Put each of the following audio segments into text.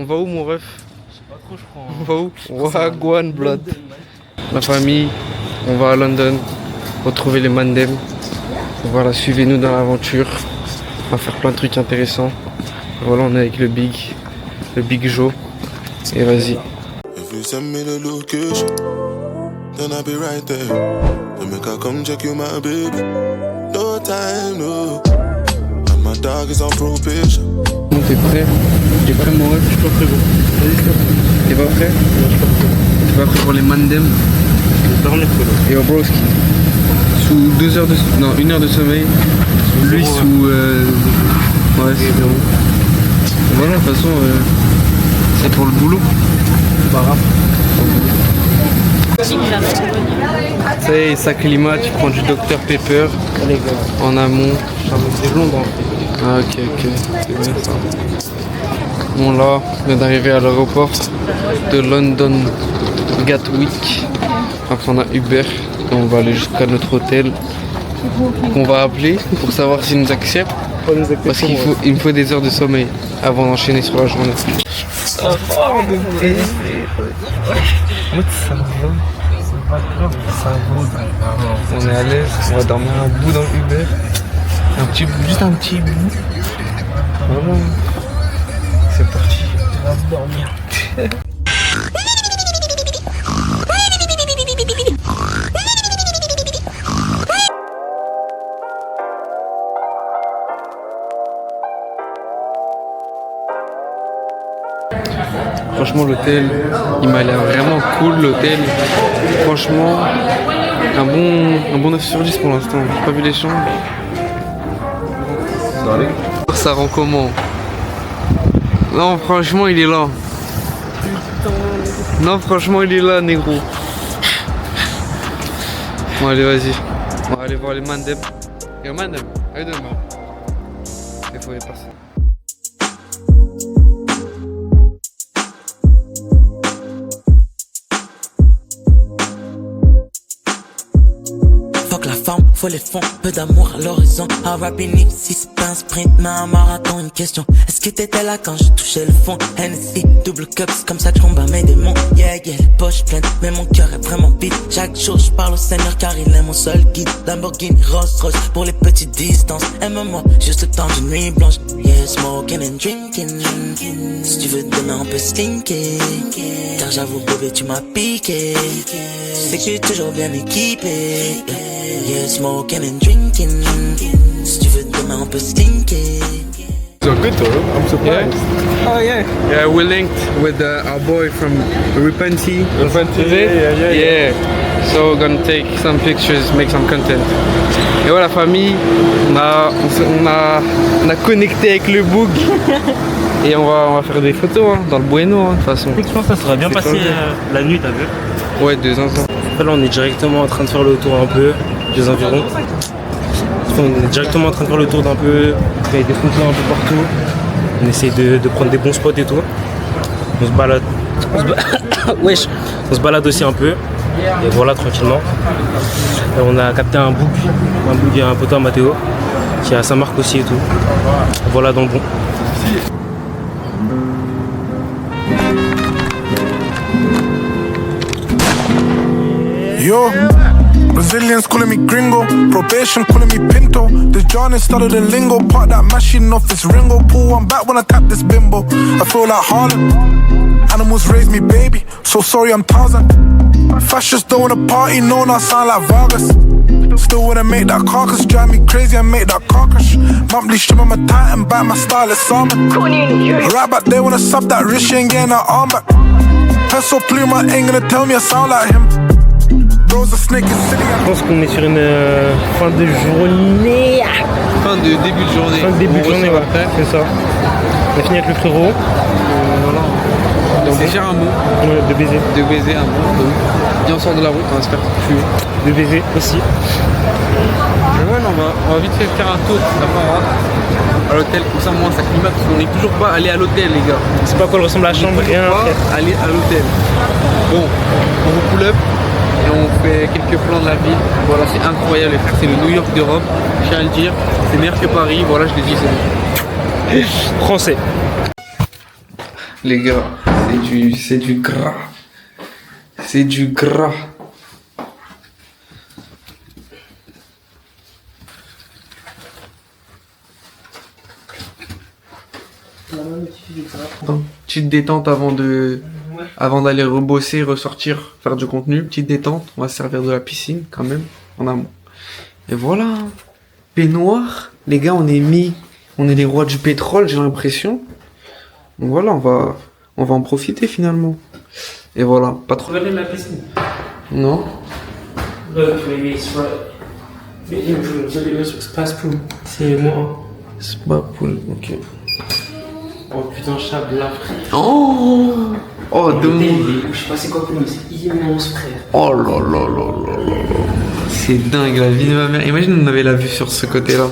On va où mon ref? Je sais pas trop, je crois. On va où? Wagwan Blood. La famille, on va à London retrouver les Mandem. Voilà, suivez-nous dans l'aventure. On va faire plein de trucs intéressants. Voilà, on est avec le Big Joe. Et vas-y. If you send me the location, then I'll be right there. To make I come check you, my baby. No time, no. And my dog is on probation. Bon, t'es prêt? T'es prêt mon ref? Je suis pas très bon. Vas-y, stop. T'es pas prêt? Non, je suis pas très bon. T'es pas prêt pour les Mandem? Je vais dormir, frérot. Et Obroski. Sous 2 heures de... Non, 1 heure de sommeil. Lui zéro, sous... Ouais, c'est bon. Voilà, de toute façon, c'est pour le boulot. C'est pas grave. Ça y est, ça climat, tu prends du Dr Pepper Allez, gars. en amont. C'est Londres, en fait. Ah ok, c'est bien ça. Bon là, on vient d'arriver à l'aéroport de London Gatwick. Donc on a Uber, et on va aller jusqu'à notre hôtel qu'on va appeler pour savoir s'il nous accepte. Parce qu'il me faut des heures de sommeil avant d'enchaîner sur la journée. Ça va, On est à l'aise, on va dormir un bout dans Uber. Juste un petit bout. Voilà. C'est parti. On va dormir. Franchement l'hôtel, il m'a l'air vraiment cool l'hôtel. Franchement, un bon 9 sur 10 pour l'instant. J'ai pas vu les chambres. Ça rend comment? Non franchement il est là. Non franchement il est là négro. Bon allez vas-y. On va aller voir les Mandem. Yo Mandem, how you doing man? Il faut y passer. Faut les fonds, peu d'amour à l'horizon. Un rapide, si c'est pas un sprint, mais un marathon, une question. Est-ce que t'étais là quand je touchais le fond? Hennessy, double cup, c'est comme ça que je combats mes démons. Yeah, yeah, les poches pleines, mais mon cœur est vraiment vide. Chaque jour, je parle au Seigneur car il est mon seul guide. Lamborghini, Rolls Royce, pour les petites distances. Aime-moi, juste le temps d'une nuit blanche. Yeah, smoking and drinking. Si tu veux demain, on peut slinker. Car j'avoue, bébé, tu m'as piqué. Tu sais que je suis toujours bien équipé. Yeah, smoking and drinking. Si tu veux demain on peut stinker. So good though, I'm surprised. Oh yeah. Yeah, we linked with our boy from Repenty. Repenty, Is it? yeah. So we're gonna take some pictures, make some content. Et voilà famille, on a connecté avec le book. Et on va faire des photos hein, dans le bueno hein, de toute façon. Je pense que ça serait bien passé la nuit, t'as vu? Ouais, 2 ans. Là on est directement en train de faire le tour un peu des environs. On est directement en train de faire le tour d'un peu. Il y a des photos un peu partout. On essaye de prendre des bons spots et tout. On se balade. Wesh. On se balade aussi un peu. Et voilà tranquillement. Et on a capté un boug et un poteau à Mathéo qui a sa marque aussi et tout. Voilà dans le bon. Yo, Brazilians calling me gringo, probation calling me pinto. The John is started in lingo, part that machine off its Ringo. Pull one back when I tap this bimbo. I feel like Harlem, animals raised me baby, so sorry I'm Tarzan. Fascists don't wanna party, no, I sound like Vargas. Still wanna make that carcass, drive me crazy and make that car crash. Monthly stream, I'm a titan, back my style is salmon. Right back there wanna sub that wrist, she ain't getting her arm back. Peso Pluma ain't gonna tell me I sound like him. Je pense qu'on est sur une fin de journée. Fin de début de journée. Fin de début de journée, ouais. C'est ça. On a fini avec le frérot. Voilà. C'est cher un mot. Ouais, de baiser. De baiser un mot. Et on sort de la route, on va se faire tuer. De baiser aussi. Mais ouais, non, on va vite fait faire un tour à l'hôtel, comme ça moi ça climate parce qu'on n'est toujours pas allé à l'hôtel les gars. C'est pas à quoi ressemble la chambre, rien. Aller à l'hôtel. Bon, on vous pull up. Et on fait quelques plans de la ville. Voilà, c'est incroyable les frères, c'est le New York d'Europe. Je tiens à le dire, c'est meilleur que Paris. Voilà, je l'ai dit, c'est bon. Français. Les gars, c'est du gras. C'est du gras. Petite détente avant d'aller rebosser, ressortir, faire du contenu. Petite détente. On va se servir de la piscine quand même en amont. Et voilà. Baignoire. Les gars, on est les rois du pétrole, j'ai l'impression. Donc voilà, on va en profiter finalement. Et voilà, pas trop. Regardez la piscine. Non. Look, maybe it's right. Space pool. C'est moi. C'est pas cool, ok. Oh putain, chat blanc, frère. Oh Je sais pas c'est quoi mais c'est immense, frère. Oh là là là là là là. C'est dingue la vie de ma mère. Imagine on avait la vue sur ce côté-là.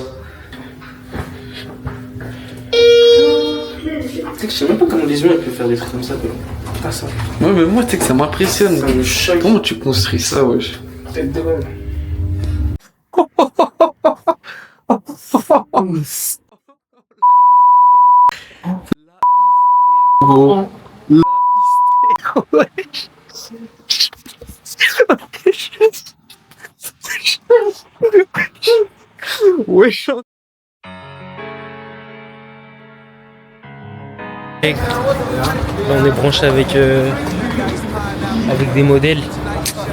Je sais même pas comment les humains peuvent faire des trucs comme ça, quoi. Pas ça. Ouais mais moi tu sais que ça m'impressionne. Ça me choque. Comment tu construis ça, wesh? Tête de balle. Oh. Wesh. Là, on est branché avec des modèles.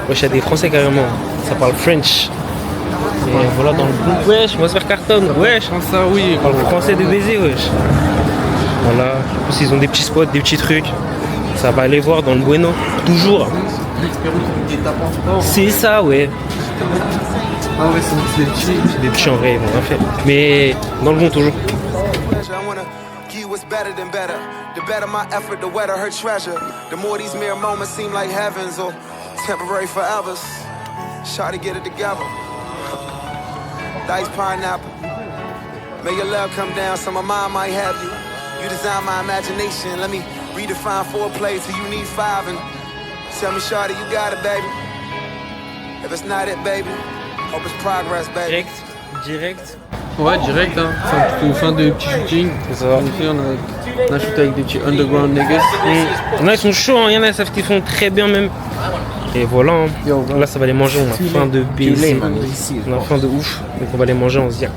Wesh, il y a des Français carrément. Ça parle French. Et voilà, dans le groupe. Wesh, on va se faire carton. Wesh, Ça oui. on parle français de baiser, wesh. Voilà. En plus, ils ont des petits spots, des petits trucs. Ça va aller voir dans le Bueno. Toujours. C'est ça, ouais. Ah ouais, c'est petit. C'est des petits en vrai, ils vont rien faire. Mais dans le bon, toujours. I wanna give what's better than better. The better my effort, the wetter her treasure. The more these mere moments seem like heavens or temporary forevers. Try to get it together. Diced pineapple. May your love come down so my mind might have you. You design my imagination. Let me redefine foreplay till you need 5 and tell me, shawty, you got it, baby. If it's not it, baby, hope it's progress, baby. Direct. Ouais, direct, hein. Fin de petit shooting. C'est ça. On a shooté avec des petits underground niggas. Il y en a, ils sont chauds, hein. Il y en a, ils savent qu'ils font très bien même. Et voilà, hein. Là ça va les manger, on a faim de baiser. On a faim de ouf, donc on va les manger en ziac.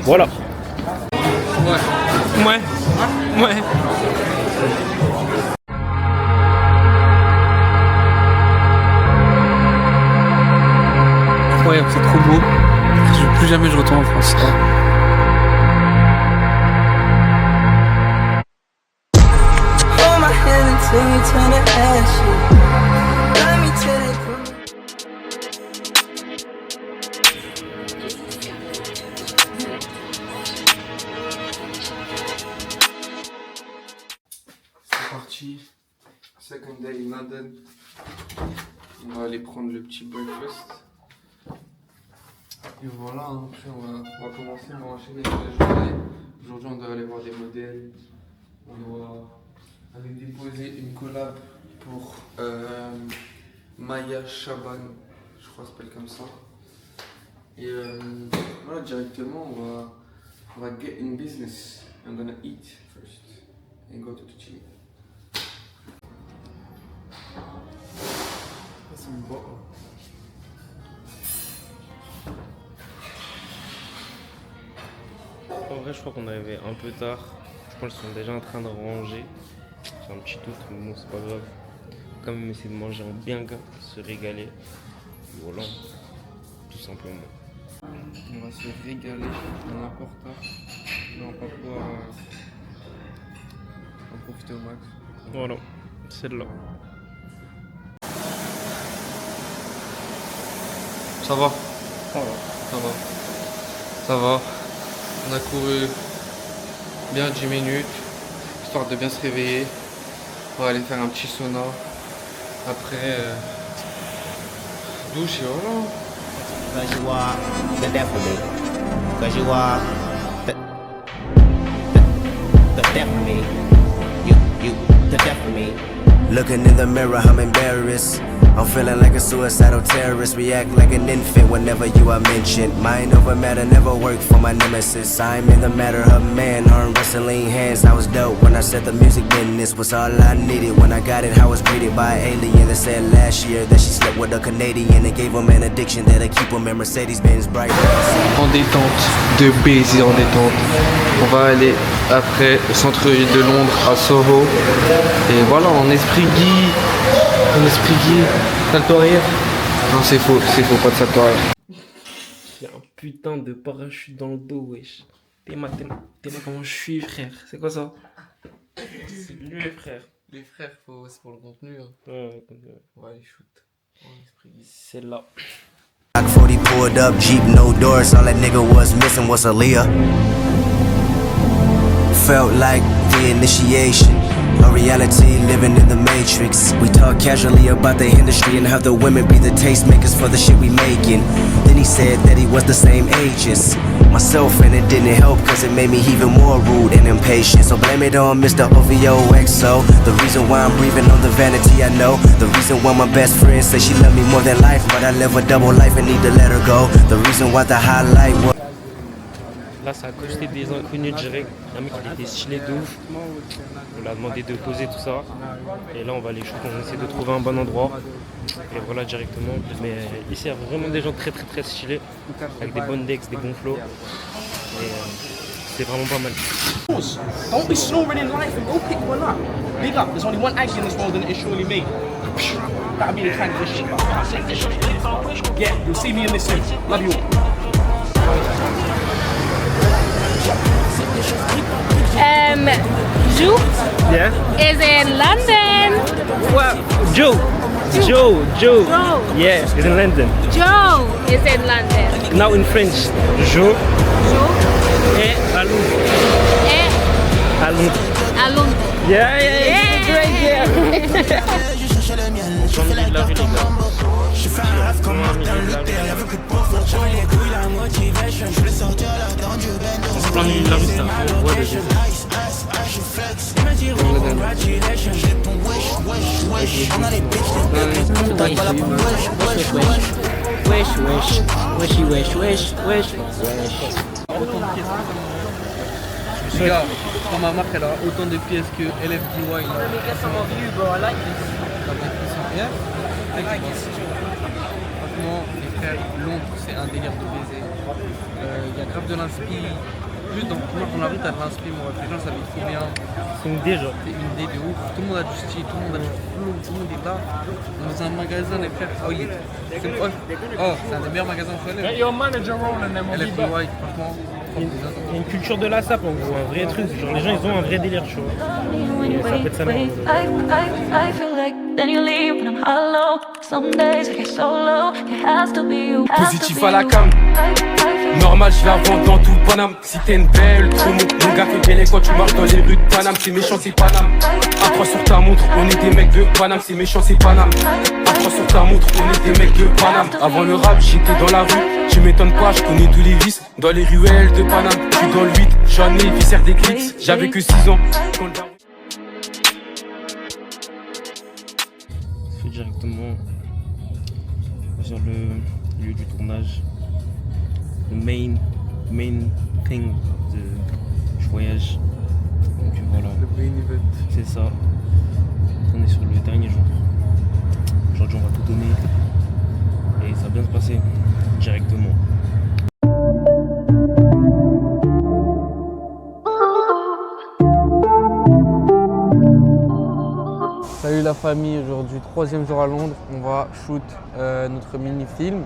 Voilà. Ouais. Incroyable, c'est trop beau. Plus jamais je retourne en France. Hold my hand until you turn to ashes. Love me till they put me. C'est parti. Second day in London. On va aller prendre le petit breakfast. Et voilà, hein. Après on va commencer, on va enchaîner sur la journée. Aujourd'hui on doit aller voir des modèles. On doit aller déposer une collab pour Maya Shaban, je crois que ça s'appelle comme ça. Et voilà, directement on va get in business. I'm gonna eat first and go to the gym. C'est une boîte. En vrai, je crois qu'on est arrivé un peu tard. Je pense qu'ils sont déjà en train de ranger. J'ai un petit doute, mais bon, c'est pas grave. Quand même essayer de manger en bien gars, se régaler. Voilà, tout simplement. On va se régaler, on est un peu en retard. Mais on va pouvoir en profiter au max. Voilà, celle-là. Ça va? Ça va. Ça va. Ça va. On a couru bien 10 minutes, histoire de bien se réveiller. On va aller faire un petit sauna. Après, douche et voilà. Cause you are the death of me. Cause you are the death of me. You, the death of me. Looking in the mirror, I'm embarrassed. I'm feeling like a suicidal terrorist. React like an infant whenever you are mentioned. Mind over matter never worked for my nemesis. I'm in the matter of man, arm wrestling hands. I was dope when I said the music business was all I needed. When I got it, I was greeted by an alien that said last year that she slept with a Canadian and gave him an addiction that'll keep him in Mercedes-Benz bright. En détente, de baiser en détente. On va aller après au centre-ville de Londres à Soho. Et voilà, en esprit Guy. En esprit Guy. Salto arrière. Non, c'est faux, pas de salto arrière. J'ai un putain de parachute dans le dos, wesh. T'es ma comment je suis, frère. C'est quoi ça? C'est lui, frère. Les frères, c'est pour le contenu. Hein. Ouais, les shoot. En esprit Guy. C'est là. Glock 40 pulled up, Jeep, no doors. All that nigga was missing was Aaliyah. Felt like the initiation, a reality living in the matrix. We talk casually about the industry and how the women be the tastemakers for the shit we making. Then he said that he was the same age as myself, and it didn't help cause it made me even more rude and impatient. So blame it on Mr. OVOXO. The reason why I'm breathing on the vanity I know. The reason why my best friend says she love me more than life, but I live a double life and need to let her go. The reason why the highlight was Là, ça a accosté des inconnus direct. Un mec, il était stylé de ouf. On lui a demandé de poser tout ça. Et là, on va aller shoot. On essaie de trouver un bon endroit. Et voilà, directement. Mais ici, il y a vraiment des gens très stylés. Avec des bonnes decks, des bons flows. Et c'est vraiment pas mal. Don't be snoring in life and go pick one up. Big up. There's only one Aggie in this world and it's surely me. That'll be the transition. Yeah, you'll see me in this soon. Love you all. Joe Yeah? is in London. What? Joe. Yeah, he's in London. Joe is in London. Now in French. Joe. Et à Londres. Et À Londres. à Londres. Yeah. Great, yeah. Dans le milieu de la rue, les gars. Vraiment un milieu de la rue. En plein milieu de la rue, c'est un voie de Regarde, quand ma marque elle a autant de pièces que LFDY. Franchement, les frères, Londres c'est un délire de baiser. Il y a grave de l'inspi. Juste dans la rue, t'as de l'inspi, moi. Les gens s'habillent trop bien. C'est une idée, genre. C'est une idée de ouf. Tout le monde a du style, tout le monde a du flow, tout le monde est là. Dans un magasin, les frères. Oh, c'est un des meilleurs magasins que je suis allé. LFDY, franchement. Il y a une culture de la sape en gros, un vrai truc. Genre les gens ils ont un vrai délire, tu vois. Et ça peut être sa mère. Positif à la cam. Normal, je la vends dans tout le Paname. Si t'es une belle, trop mon gars fait belle quand tu marches dans les rues de Paname. C'est méchant, c'est Paname. À 3 sur ta montre, on est des mecs de Paname. C'est méchant, c'est Paname. À 3 sur ta montre, on est des mecs de Paname. Avant le rap, j'étais dans la rue. Tu m'étonnes pas, je connais tous les vices. Dans les ruelles de Paname, je suis dans le 8. J'en ai viscère des clics. J'avais que 6 ans. Je fais directement sur le lieu du tournage. Le main thing du voyage. Donc voilà. Le main event. C'est ça. On est sur le dernier jour. Aujourd'hui on va tout donner. Et ça va bien se passer directement. Salut la famille, aujourd'hui 3e jour à Londres, on va shoot notre mini-film,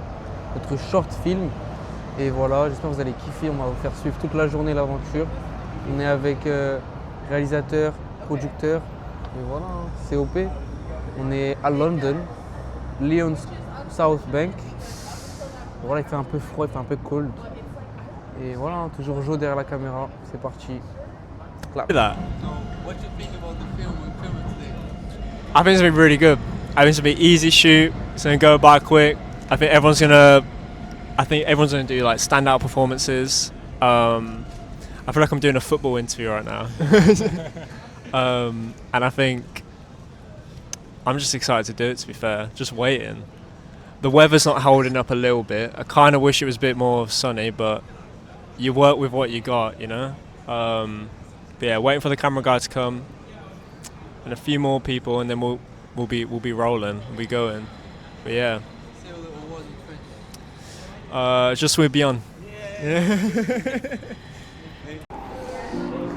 notre short film. Et voilà, j'espère que vous allez kiffer, on va vous faire suivre toute la journée l'aventure. On est avec réalisateur, producteur, et voilà, COP. On est à London, Leon's South Bank. Voilà, il fait un peu froid, il fait un peu cold. Et voilà, toujours Joe derrière la caméra, c'est parti. Clap. What do you think about the film and film today? I think it's gonna be really good. I think it's gonna be easy shoot. It's gonna go by quick. I think everyone's gonna do like standout performances. I feel like I'm doing a football interview right now. And I think I'm just excited to do it, to be fair. Just waiting. The weather's not holding up a little bit. I kind of wish it was a bit more sunny, but you work with what you got, you know? But yeah, waiting for the camera guy to come and a few more people, and then we'll be rolling, we'll be going. But yeah. Je suis bien.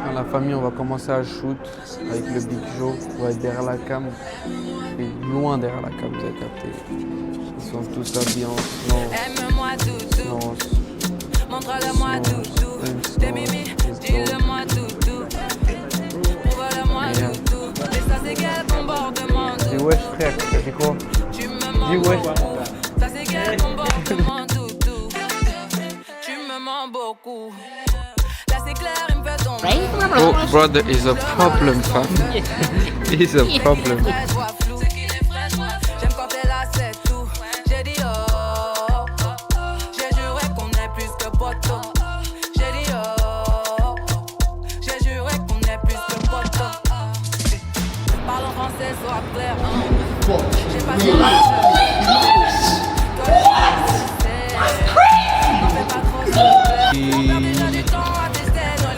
À la famille, on va commencer à shoot avec le Big Joe pour être derrière la cam. Et loin derrière la cam, vous avez capté. Ils sont tous habillés en Aime-moi doudou, montre-le-moi doudou. Des mimi, dis-le-moi doudou. Prouve-le-moi doudou. Et ça c'est quel comportement doudou. Dis wesh frère, t'as dit quoi? Tu me mens beaucoup. Ça c'est quel comportement doudou. Tu me mens beaucoup. Là c'est clair, il me fait tomber. Oh, brother is a problem, fam. He's a problem. J'aime quand t'es là, c'est tout. J'ai dit oh, j'ai juré qu'on est plus que poteau. J'ai dit oh, j'ai juré qu'on est plus que poteau. Parle en français, sois clair. J'ai pas de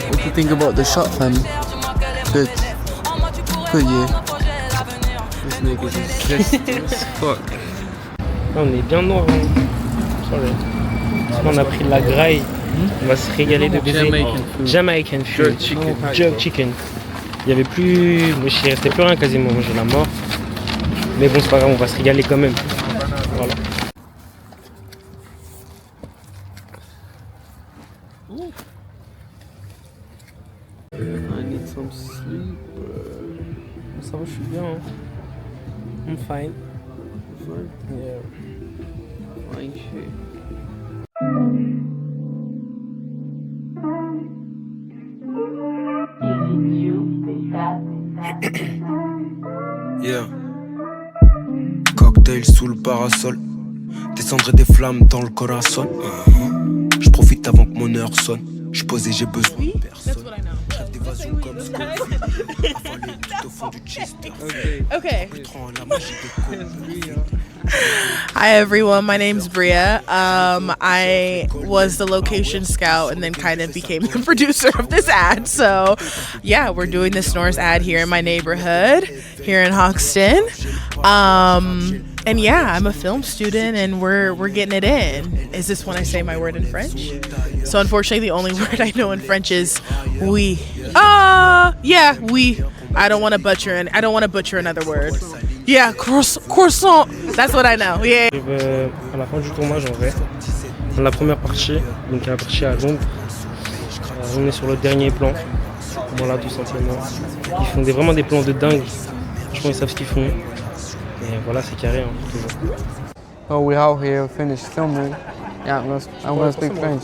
What do you think about the shot, fam? Good. Good, yeah. This nigga's just as fuck. On est bien noir, hein. On a pris de la graille. On va se régaler de baiser. Jamaican food. Jerk chicken. Il y avait plus. Il restait plus rien quasiment. J'ai la mort. Mais bon, c'est pas grave, on va se régaler quand même. Voilà. I need some sleep. Ça va, je suis bien. Hein. I'm fine. Fine? Yeah. Fine shit. Yeah. Cocktail sous le parasol. Descendre des flammes dans le corazon. Je profite avant que mon heure sonne. Je posé, j'ai besoin de personne. Rêve d'évasion comme Scofield. Avalé tout au fond du Chester. Okay. La magie de Hi everyone, my name's Bria. I was the location scout and then kind of became the producer of this ad. So yeah, we're doing the Snores ad here in my neighborhood, here in Hoxton. And yeah, I'm a film student and we're getting it in. Is this when I say my word in French? So unfortunately the only word I know in French is oui. Yeah, oui. I don't want to butcher another word. Yeah, croissant. That's what I know. Yeah. J'arrive à la fin du tournage en vrai. Dans la première partie, donc la partie à Londres. On est sur le dernier plan. Voilà, tout simplement. Ils font vraiment des plans de dingue. Franchement, ils savent ce qu'ils font. Et voilà, c'est carré, hein, toujours. Oh, we're out here, finished filming. Yeah, I'm gonna speak French.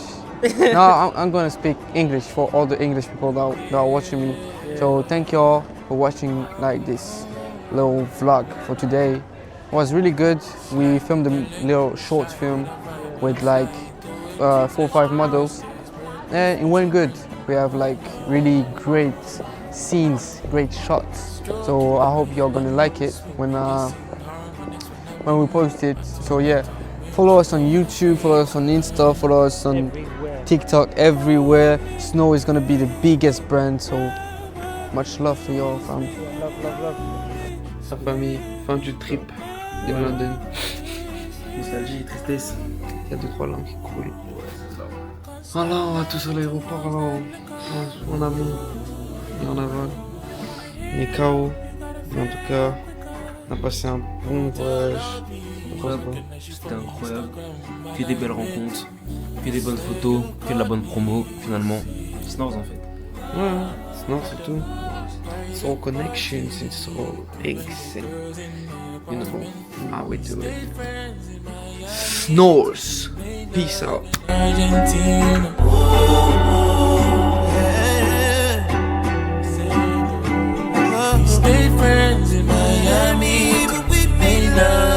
No, I'm gonna speak English for all the English people that are watching me. So thank you all for watching like this little vlog for today. It was really good. We filmed a little short film with like 4 or 5 models, and it went good. We have like really great scenes, great shots. So I hope you're gonna like it when we post it. So yeah, follow us on YouTube, follow us on Insta, follow us on TikTok, everywhere. Snow is gonna be the biggest brand. So much love to y'all, fam. Love. Sa famille, fin du trip de London. Nostalgie, tristesse. Il y a 2-3 langues qui coulent. Voilà, on va tous à l'aéroport alors. En avion et en aval. On est KO. Mais en tout cas, on a passé un bon voyage. C'était incroyable. Que des belles rencontres, que des bonnes photos, que de la bonne promo finalement. Snores en fait. Ouais, Snores c'est tout. It's all connections, it's all things, and, you know, how we do it. Snores. Peace out. Stay friends in Miami, but we made love.